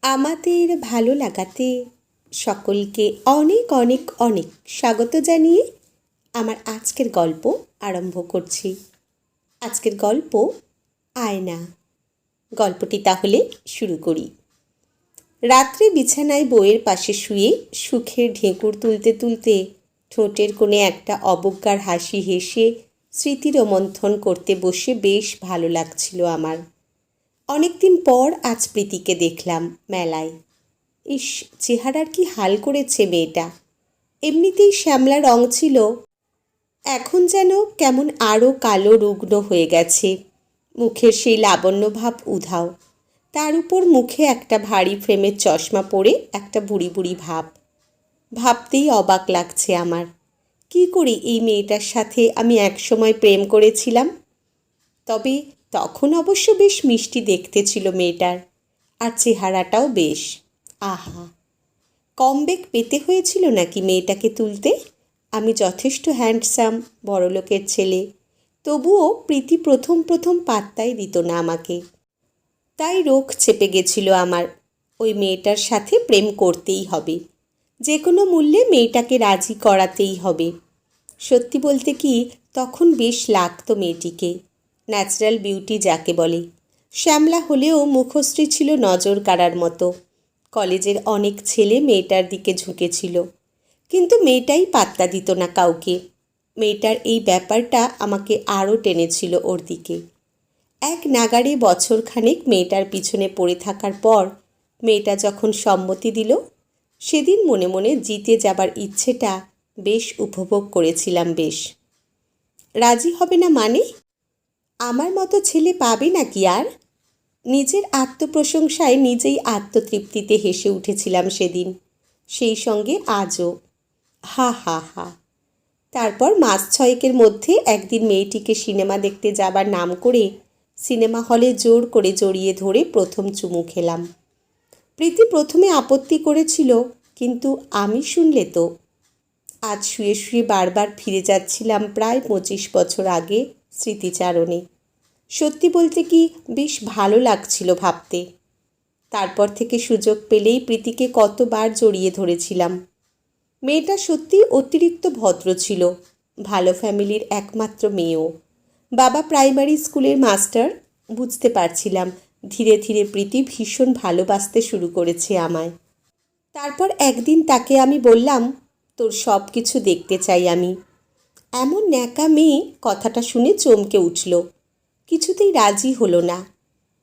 আমাদের ভালো লাগাতে সকলকে অনেক অনেক অনেক স্বাগত জানিয়ে আমার আজকের গল্প আরম্ভ করছি। আজকের গল্প আয়না। গল্পটি তাহলে শুরু করি। রাত্রে বিছানায় বইয়ের পাশে শুয়ে সুখের ঢেঁকুর তুলতে তুলতে ঠোঁটের কোণে একটা অবজ্ঞার হাসি হেসে স্মৃতি রোমন্থন করতে বসে বেশ ভালো লাগছিল আমার। অনেকদিন পর আজ প্রীতিকে দেখলাম মেলায়। ইস, চেহারার কি হাল করেছে মেয়েটা। এমনিতেই শ্যামলা রং ছিল, এখন যেন কেমন আরও কালো রুগ্ন হয়ে গেছে। মুখের সেই লাবণ্য ভাব উধাও, তার উপর মুখে একটা ভারী ফ্রেমের চশমা পরে একটা বুড়ি বুড়ি ভাব। ভাবতেই অবাক লাগছে আমার, কি করি এই মেয়েটার সাথে আমি একসময় প্রেম করেছিলাম। তবে তখন অবশ্য বেশ মিষ্টি দেখতে ছিল মেয়েটার, আর চেহারাটাও বেশ। আহা, কম বেগ পেতে হয়েছিল নাকি মেয়েটাকে তুলতে? আমি যথেষ্ট হ্যান্ডসাম, বড়লোকের ছেলে, তবুও প্রীতি প্রথম প্রথম পাত্তাই দিত না আমাকে। তাই রোখ চেপে গেছিল আমার, ওই মেয়েটার সাথে প্রেম করতেই হবে, যে কোনো মূল্যে মেয়েটাকে রাজি করাতেই হবে। সত্যি বলতে কি, তখন বেশ লাগতো মেয়েটিকে, ন্যাচারাল বিউটি যাকে বলে। শ্যামলা হলেও মুখশ্রী ছিল নজর কাড়ার মতো। কলেজের অনেক ছেলে মেয়েটার দিকে ঝুঁকেছিল, কিন্তু মেয়েটাই পাত্তা দিত না কাউকে। মেয়েটার এই ব্যাপারটা আমাকে আরও টেনেছিল ওর দিকে। এক নাগাড়ে বছরখানেক মেয়েটার পিছনে পড়ে থাকার পর মেয়েটা যখন সম্মতি দিল, সেদিন মনে মনে জিতে যাবার ইচ্ছেটা বেশ উপভোগ করেছিলাম। বেশ রাজি হবে না মানে? আমার মতো ছেলে পাবে নাকি আর? নিজের আত্মপ্রশংসায় নিজেই আত্মতৃপ্তিতে হেসে উঠেছিলাম সেদিন, সেই সঙ্গে আজও। হা হা হা। তারপর মাস ছয়েকের মধ্যে একদিন মেয়েটিকে সিনেমা দেখতে যাবার নাম করে সিনেমা হলে জোর করে জড়িয়ে ধরে প্রথম চুমু খেলাম। প্রীতি প্রথমে আপত্তি করেছিল, কিন্তু আমি শুনলে তো। আজ শুয়ে শুয়ে বারবার ফিরে যাচ্ছিলাম প্রায় 25 বছর আগে স্মৃতিচারণে। সত্যি বলতে কি, বেশ ভালো লাগছিল ভাবতে। তারপর থেকে সুযোগ পেলেই প্রীতিকে কতবার জড়িয়ে ধরেছিলাম। মেয়েটা সত্যি অতিরিক্ত ভদ্র ছিল, ভালো ফ্যামিলির একমাত্র মেয়েও। বাবা প্রাইমারি স্কুলের মাস্টার। বুঝতে পারছিলাম ধীরে ধীরে প্রীতি ভীষণ ভালোবাসতে শুরু করেছে আমায়। তারপর একদিন তাকে আমি বললাম, তোর সব কিছু দেখতে চাই আমি। এমন ন্যাকা মেয়ে, কথাটা শুনে চমকে উঠল। কিছুতেই রাজি হলো না।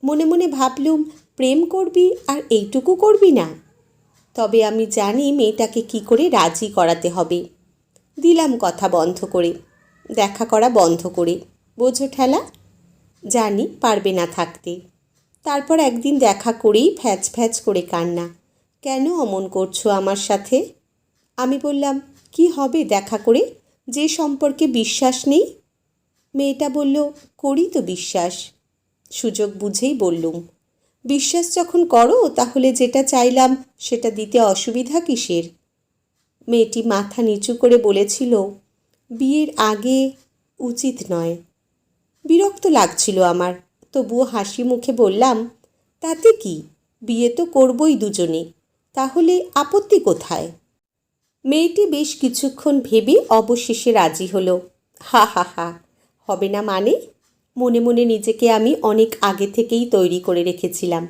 মনে মনে ভাবলুম, প্রেম করবি আর এইটুকু করবি না? তবে আমি জানি মেয়েটাকে কি করে রাজি করাতে হবে। দিলাম কথা বন্ধ করে, দেখা করা বন্ধ করে। বোঝো ঠেলা? জানি পারবে না থাকতে। তারপর একদিন দেখা করেই ফ্যাচ ফ্যাচ করে কান্না। কেন অমন করছো আমার সাথে? আমি বললাম, কি হবে দেখা করে, যে সম্পর্কে বিশ্বাস নেই? মেয়েটা বলল, করি তো বিশ্বাস। সুযোগ বুঝেই বললুম, বিশ্বাস যখন করো তাহলে যেটা চাইলাম সেটা দিতে অসুবিধা কিসের? মেয়েটি মাথা নিচু করে বলেছিল, বিয়ের আগে উচিত নয়। বিরক্ত লাগছিল আমার, তবুও হাসি মুখে বললাম, তাতে কি, বিয়ে তো করবই দুজনে, তাহলে আপত্তি কোথায়? মেয়েটি বেশ কিছুক্ষণ ভেবে অবশেষে রাজি হলো। হা হা হা। হবে না মানে? মনে মনে নিজেকে আমি অনেক আগে থেকেই তৈরি করে রেখেছিলাম।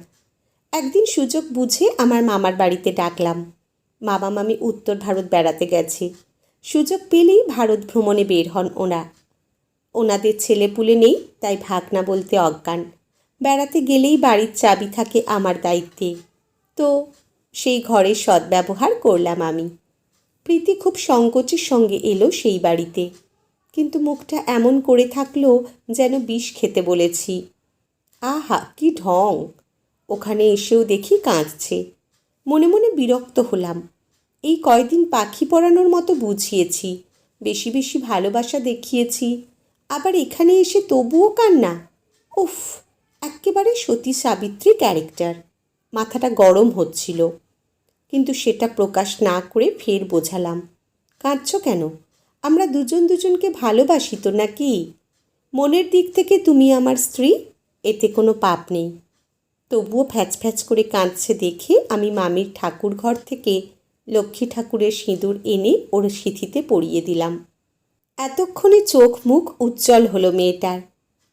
একদিন সুযোগ বুঝে আমার মামার বাড়িতে ডাকলাম। মামা মামি উত্তর ভারত বেড়াতে গেছে। সুযোগ পেলেই ভারত ভ্রমণে বের হন ওরা। ওনাদের ছেলেপুলে নেই, তাই ভাগনা বলতে অজ্ঞান। বেড়াতে গেলেই বাড়ির চাবি থাকে আমার দায়িত্বে, তো সেই ঘরের সদ্ব্যবহার করলাম আমি। প্রীতি খুব সংকোচের সঙ্গে এলো সেই বাড়িতে, কিন্তু মুখটা এমন করে থাকলো যেন বিষ খেতে বলেছি। আহা, কি ঢং! ওখানে এসেও দেখি কাঁদছে। মনে মনে বিরক্ত হলাম। এই কয়দিন পাখি পড়ানোর মতো বুঝিয়েছি, বেশি বেশি ভালোবাসা দেখিয়েছি, আবার এখানে এসে তবুও কান্না। উফ, এক্কেবারে সতী সাবিত্রী ক্যারেক্টার। মাথাটা গরম হচ্ছিল, কিন্তু সেটা প্রকাশ না করে ফের বোঝালাম, কাঁদছো কেন? আমরা দুজন দুজনকে ভালোবাসি তো নাকি? মনের দিক থেকে তুমি আমার স্ত্রী, এতে কোনো পাপ নেই। তবুও ফ্যাচ ফ্যাচ করে কাঁদছে দেখে আমি মামির ঠাকুর ঘর থেকে লক্ষ্মী ঠাকুরের সিঁদুর এনে ওর সিঁথিতে পরিয়ে দিলাম। এতক্ষণে চোখ মুখ উজ্জ্বল হলো মেয়েটার।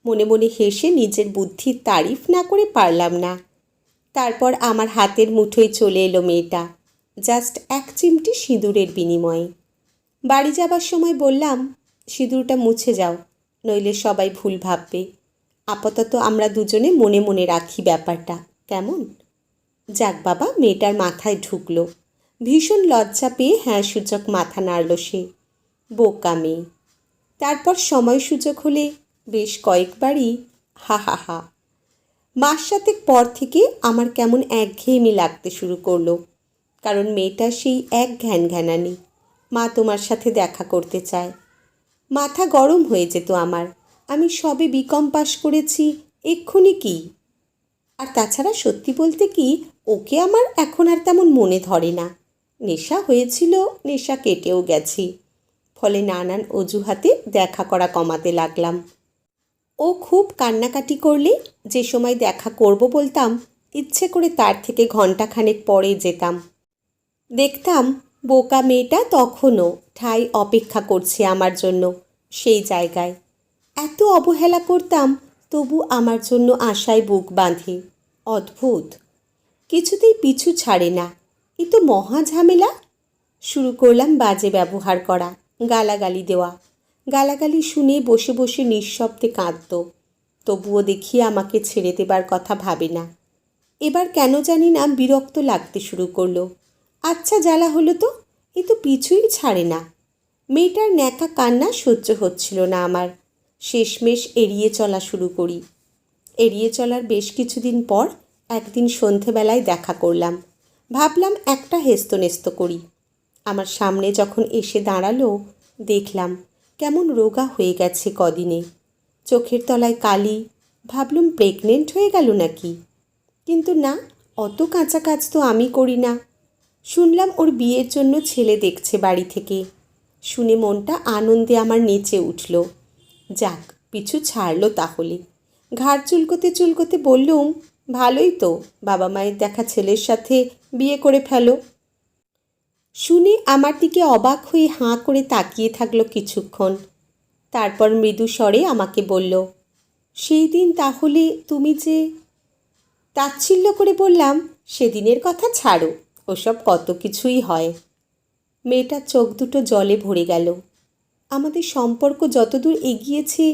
মনে মনে হেসে নিজের বুদ্ধির তারিফ না করে পারলাম না। তারপর আমার হাতের মুঠোয় চলে এলো মেয়েটা, জাস্ট এক চিমটি সিঁদুরের বিনিময়ে। বাড়ি যাবার সময় বললাম, সিঁদুরটা মুছে যাও, নইলে সবাই ভুল ভাববে। আপাতত আমরা দুজনে মনে মনে রাখি ব্যাপারটা, কেমন? যাক বাবা, মেয়েটার মাথায় ঢুকলো। ভীষণ লজ্জা পেয়ে হ্যাঁ সূচক মাথা নাড়ল সে। বোকা মেয়ে। তারপর সময় সুযোগ হলে বেশ কয়েকবারই হা হা হা। মাস সাতেক পর থেকে আমার কেমন একঘেয়েমি লাগতে শুরু করলো, কারণ মেয়েটা সেই এক ঘ্যানঘ্যানানি, মা তোমার সাথে দেখা করতে চায়। মাথা গরম হয়ে যেত আমার। আমি সবে বিকম পাশ করেছি, এক্ষুনি কি? আর তাছাড়া সত্যি বলতে কি, ওকে আমার এখন আর তেমন মনে ধরে না। নেশা হয়েছিল, নেশা কেটেও গেছি। ফলে নানান অজুহাতে দেখা করা কমাতে লাগলাম। ও খুব কান্নাকাটি করলে যে সময় দেখা করব বলতাম, ইচ্ছে করে তার থেকে ঘণ্টাখানেক পরে যেতাম। দেখতাম বোকা মেয়েটা তখনও ঠাই অপেক্ষা করছে আমার জন্য সেই জায়গায়। এত অবহেলা করতাম, তবু আমার জন্য আশায় বুক বাঁধে। অদ্ভুত, কিছুতেই পিছু ছাড়ে না। এ তো মহা ঝামেলা। শুরু করলাম বাজে ব্যবহার করা, গালাগালি দেওয়া। গালাগালি শুনে বসে বসে নিঃশব্দে কাঁদত। তবুও দেখি আমাকে ছেড়ে দেবার কথা ভাবে না। এবার কেন জানি না বিরক্ত লাগতে শুরু করলো। আচ্ছা জ্বালা হলো তো, এ তো পিছুই ছাড়ে না। মেয়েটার ন্যাকা কান্না সহ্য হচ্ছিল না আমার। শেষমেশ এড়িয়ে চলা শুরু করি। এড়িয়ে চলার বেশ কিছুদিন পর একদিন সন্ধেবেলায় দেখা করলাম। ভাবলাম একটা হেস্তনেস্ত করি। আমার সামনে যখন এসে দাঁড়ালো, দেখলাম কেমন রোগা হয়ে গেছে কদিনে। চোখের তলায় কালি। ভাবলুম প্রেগনেন্ট হয়ে গেল নাকি। কিন্তু না, অত কাঁচা কাজ তো আমি করি না। শুনলাম ওর বিয়ের জন্য ছেলে দেখছে বাড়ি থেকে। শুনে মনটা আনন্দে আমার নেচে উঠল। যাক, পিছু ছাড়লো তাহলে। ঘাড় চুলকোতে চুলকোতে বললুম, ভালোই তো, বাবা মায়ের দেখা ছেলের সাথে বিয়ে করে ফেলো। শুনে আমার দিকে অবাক হয়ে হাঁ করে তাকিয়ে থাকলো কিছুক্ষণ। তারপর মৃদু স্বরে আমাকে বলল, সেই দিন তাহলে তুমি যে... তাচ্ছিল্য করে বললাম, সেদিনের কথা ছাড়ো, ওসব কত কিছুই হয়। মেয়েটার চোখ দুটো জলে ভরে গেল। আমাদের সম্পর্ক যতদূর এগিয়েছে,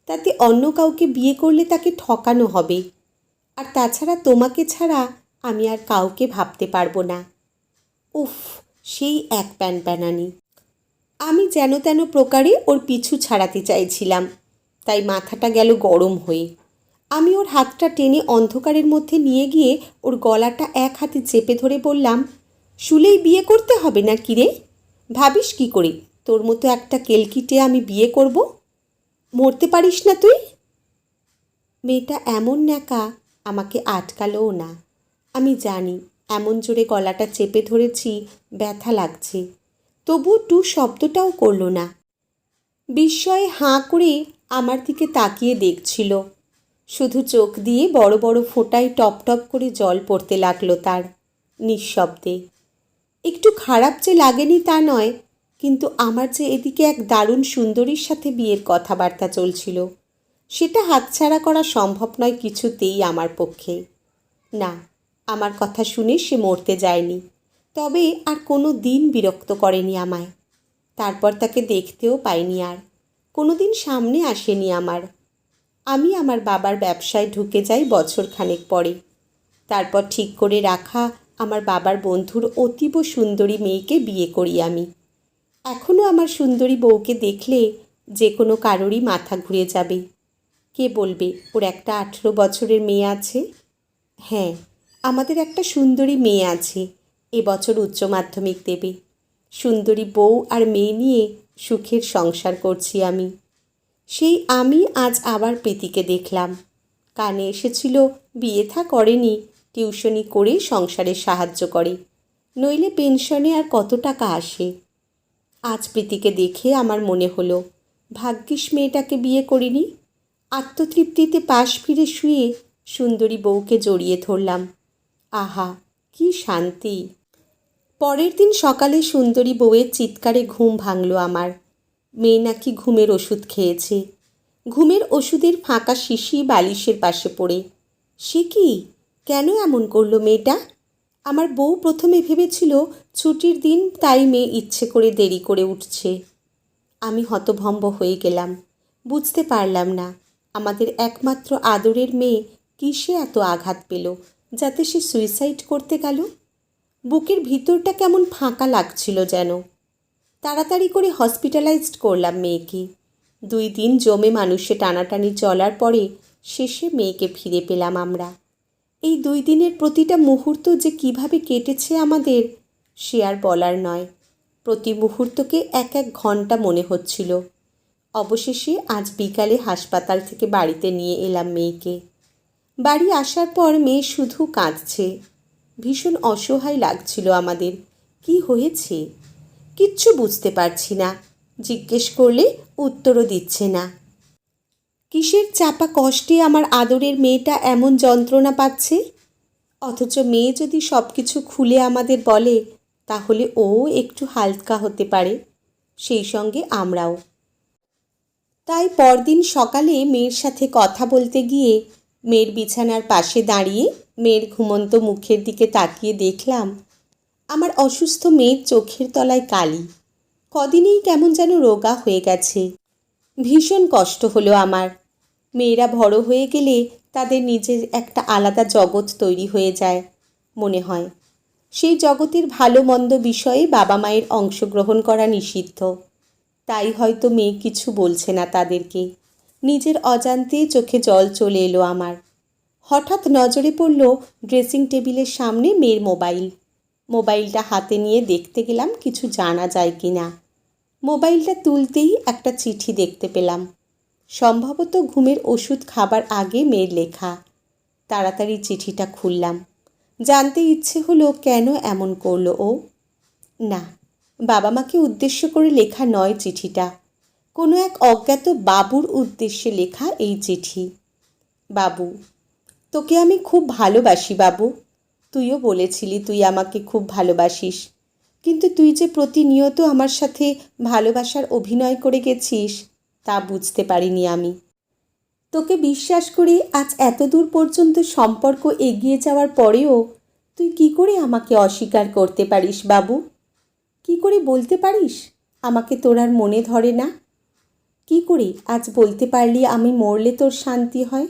তাতে অন্য কাউকে বিয়ে করলে তাকে ঠকানো হবে। আর তাছাড়া তোমাকে ছাড়া আমি আর কাউকে ভাবতে পারবো না। উফ, সেই এক প্যানপ্যানানি। আমি যেন তেন প্রকারে ওর পিছু ছাড়াতে চাইছিলাম, তাই মাথাটা গেল গরম হয়ে। আমি ওর হাতটা টেনে অন্ধকারের মধ্যে নিয়ে গিয়ে ওর গলাটা এক হাতে চেপে ধরে বললাম, শুলেই বিয়ে করতে হবে না কি রে? ভাবিস কি করে তোর মতো একটা কেলকিটে আমি বিয়ে করব? মরতে পারিস না তুই? মেয়েটা এমন ন্যাকা, আমাকে আটকালোও না। আমি জানি এমন জোরে গলাটা চেপে ধরেছি, ব্যথা লাগছে। তবু টু শব্দটাও করল না। বিস্ময়ে হাঁ করে আমার দিকে তাকিয়ে দেখছিল। শুধু চোখ দিয়ে বড় বড় ফোঁটায় টপ টপ করে জল পড়তে লাগলো তার, নিঃশব্দে। একটু খারাপ যে লাগেনি তা নয়, কিন্তু আমার যে এদিকে এক দারুণ সুন্দরীর সাথে বিয়ের কথাবার্তা চলছিল, সেটা হাতছাড়া করা সম্ভব নয় কিছুতেই আমার পক্ষে। না, আমার কথা শুনে সে মরতে যায়নি, তবে আর কোনো দিন বিরক্ত করেনি আমায়। তারপর তাকে দেখতেও পাইনি আর, কোনো দিন সামনে আসেনি আমার। আমি আমার বাবার ব্যবসায় ঢুকে যাই বছরখানেক পরে। তারপর ঠিক করে রাখা আমার বাবার বন্ধুর অতীব সুন্দরী মেয়েকে বিয়ে করি আমি। এখনও আমার সুন্দরী বউকে দেখলে যে কোনো কারোরই মাথা ঘুরে যাবে। কে বলবে ওর একটা 18 বছরের মেয়ে আছে? হ্যাঁ, আমাদের একটা সুন্দরী মেয়ে আছে, এবছর উচ্চ মাধ্যমিক দেবে। সুন্দরী বউ আর মেয়ে নিয়ে সুখের সংসার করছি আমি। সেই আমি আজ আবার প্রীতিকে দেখলাম। কানে এসেছিল বিয়ে থা করেনি, টিউশনি করে সংসারে সাহায্য করে, নইলে পেনশনে আর কত টাকা আসে। আজ প্রীতিকে দেখে আমার মনে হলো, ভাগ্যিস মেয়েটাকে বিয়ে করিনি। আত্মতৃপ্তিতে পাশ ফিরে শুয়ে সুন্দরী বউকে জড়িয়ে ধরলাম। আহা, কি শান্তি! পরের দিন সকালে সুন্দরী বউয়ের চিৎকারে ঘুম ভাঙল আমার। মেয়ে নাকি ঘুমের ওষুধ খেয়েছে। ঘুমের ওষুধের ফাঁকা শিশি বালিশের পাশে পড়ে। সে কি, কেন এমন করলো মেয়েটা? আমার বউ প্রথমে ভেবেছিল ছুটির দিন, তাই মেয়ে ইচ্ছে করে দেরি করে উঠছে। আমি হতভম্ব হয়ে গেলাম। বুঝতে পারলাম না আমাদের একমাত্র আদরের মেয়ে কিসে এত আঘাত পেল যাতে সে সুইসাইড করতে গেল। বুকের ভিতরটা কেমন ফাঁকা লাগছিল যেন। তাড়াতাড়ি করে হসপিটালাইজড করলাম মেয়েকে। 2 দিন জমে মানুষে টানাটানি চলার পরে শেষে মেয়েকে ফিরে পেলাম আমরা। এই 2 দিনের প্রতিটা মুহূর্ত যে কিভাবে কেটেছে আমাদের, সে আর বলার নয়। প্রতি মুহূর্তকে এক এক ঘন্টা মনে হচ্ছিল। অবশেষে আজ বিকালে হাসপাতাল থেকে বাড়িতে নিয়ে এলাম মেয়েকে। বাড়ি আসার পর মেয়ে শুধু কাঁদছে। ভীষণ অসহায় লাগছিল আমাদের। কি হয়েছে কিচ্ছু বুঝতে পারছি না। জিজ্ঞেস করলে উত্তরও দিচ্ছে না। কিসের চাপা কষ্টে আমার আদরের মেয়েটা এমন যন্ত্রণা পাচ্ছে? অথচ মেয়ে যদি সব কিছু খুলে আমাদের বলে, তাহলে ও একটু হালকা হতে পারে, সেই সঙ্গে আমরাও। তাই পরদিন সকালে মেয়ের সাথে কথা বলতে গিয়ে মেয়ের বিছানার পাশে দাঁড়িয়ে মেয়ের ঘুমন্ত মুখের দিকে তাকিয়ে দেখলাম আমার অসুস্থ মেয়ের চোখের তলায় কালি। কদিনেই কেমন যেন রোগা হয়ে গেছে। ভীষণ কষ্ট হলো আমার। মেয়েরা বড় হয়ে গেলে তাদের নিজের একটা আলাদা জগৎ তৈরি হয়ে যায় মনে হয়। সেই জগতের ভালো মন্দ বিষয়ে বাবা মায়ের অংশগ্রহণ করা নিষিদ্ধ। তাই হয়তো মেয়ে কিছু বলছে না তাদেরকে। নিজের অজান্তে চোখে জল চলে এলো আমার। হঠাৎ নজরে পড়ল ড্রেসিং টেবিলের সামনে মেয়ের মোবাইল। মোবাইলটা হাতে নিয়ে দেখতে গেলাম কিছু জানা যায় কি না। মোবাইলটা তুলতেই একটা চিঠি দেখতে পেলাম। সম্ভবত ঘুমের ওষুধ খাবার আগে মেয়ের লেখা। তাড়াতাড়ি চিঠিটা খুললাম। জানতে ইচ্ছে হলো কেন এমন করলো ও। না, বাবা মাকে উদ্দেশ্য করে লেখা নয় চিঠিটা। কোনো এক অজ্ঞাত বাবুর উদ্দেশ্যে লেখা এই চিঠি। বাবু, তোকে আমি খুব ভালোবাসি বাবু। তুইও বলেছিলি তুই আমাকে খুব ভালোবাসিস, কিন্তু তুই যে প্রতিনিয়ত আমার সাথে ভালোবাসার অভিনয় করে গেছিস তা বুঝতে পারিনি আমি। তোকে বিশ্বাস করে আজ এত দূর পর্যন্ত সম্পর্ক এগিয়ে যাওয়ার পরেও তুই কি করে আমাকে অস্বীকার করতে পারিস বাবু? কি করে বলতে পারিস আমাকে তোর আর মনে ধরে না? কি করে আজ বলতে পারলি আমি মরলে তোর শান্তি হয়?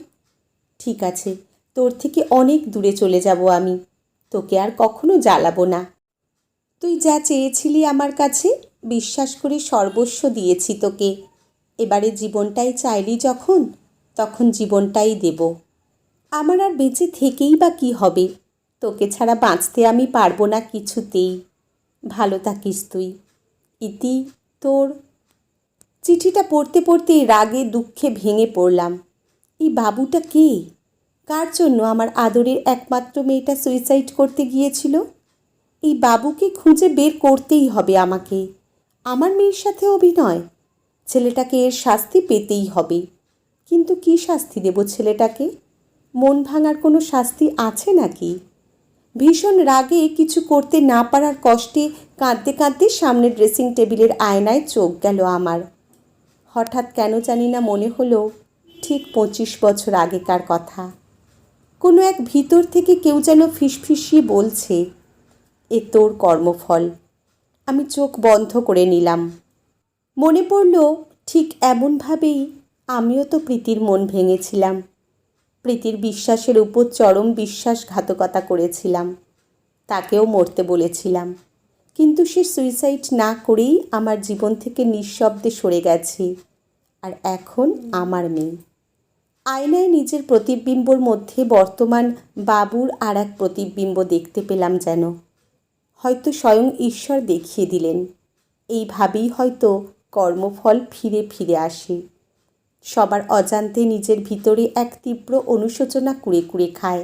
ঠিক আছে, তোর থেকে অনেক দূরে চলে যাব আমি। তোকে আর কখনো জ্বালাবো না। তুই যা চেয়েছিলি আমার কাছে, বিশ্বাস করে সর্বস্ব দিয়েছি তোকে। এবারে জীবনটাই চাইলি যখন, তখন জীবনটাই দেব। আমার আর বেঁচে থেকেই বা কী হবে? তোকে ছাড়া বাঁচতে আমি পারবো না কিছুতেই। ভালো থাকিস তুই। ইতি, তোর। চিঠিটা পড়তে পড়তে রাগে দুঃখে ভেঙে পড়লাম। এই বাবুটা কে? কার জন্য আমার আদরের একমাত্র মেয়েটা সুইসাইড করতে গিয়েছিল? এই বাবুকে খুঁজে বের করতেই হবে আমাকে। আমার মেয়ের সাথে অভিনয়। ছেলেটাকে এর শাস্তি পেতেই হবে। কিন্তু কী শাস্তি দেব ছেলেটাকে? মন ভাঙার কোনো শাস্তি আছে নাকি? ভীষণ রাগে কিছু করতে না পারার কষ্টে কাঁদতে কাঁদতে সামনে ড্রেসিং টেবিলের আয়নায় চোখ গেল আমার। হঠাৎ কেন জানি না মনে হলো ঠিক 25 বছর আগেকার কথা। কোনো এক ভিতর থেকে কেউ যেন ফিসফিসিয়ে বলছে, এ তোর কর্মফল। আমি চোখ বন্ধ করে নিলাম। মনে পড়ল ঠিক এমনভাবেই আমিও তো প্রীতির মন ভেঙেছিলাম। প্রীতির বিশ্বাসের উপর চরম বিশ্বাসঘাতকতা করেছিলাম। তাকেও মরতে বলেছিলাম, কিন্তু সে সুইসাইড না করেই আমার জীবন থেকে নিঃশব্দে সরে গেছে। আর এখন আমার মেয়ে। আয়নায় নিজের প্রতিবিম্বর মধ্যে বর্তমান বাবুর আর এক প্রতিবিম্ব দেখতে পেলাম যেন। হয়তো স্বয়ং ঈশ্বর দেখিয়ে দিলেন। এইভাবেই হয়তো কর্মফল ফিরে ফিরে আসে। সবার অজান্তে নিজের ভিতরে এক তীব্র অনুশোচনা কুড়ে কুড়ে খায়,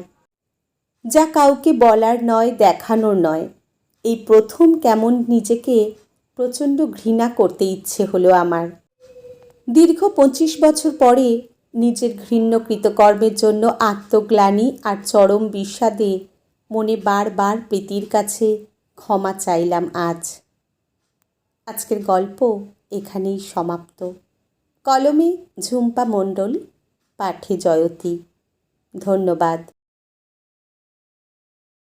যা কাউকে বলার নয়, দেখানোর নয়। এই প্রথম কেমন নিজেকে প্রচণ্ড ঘৃণা করতে ইচ্ছে হলো আমার। দীর্ঘ 25 বছর পরে নিজের ঘৃণ্য কৃতকর্মের জন্য আত্মগ্লানি আর চরম বিষাদে মনে বারবার প্রীতির কাছে ক্ষমা চাইলাম আজ। আজকের গল্প এখানেই সমাপ্ত। কলমে ঝুম্পা মণ্ডল, পাঠে জয়তী। ধন্যবাদ।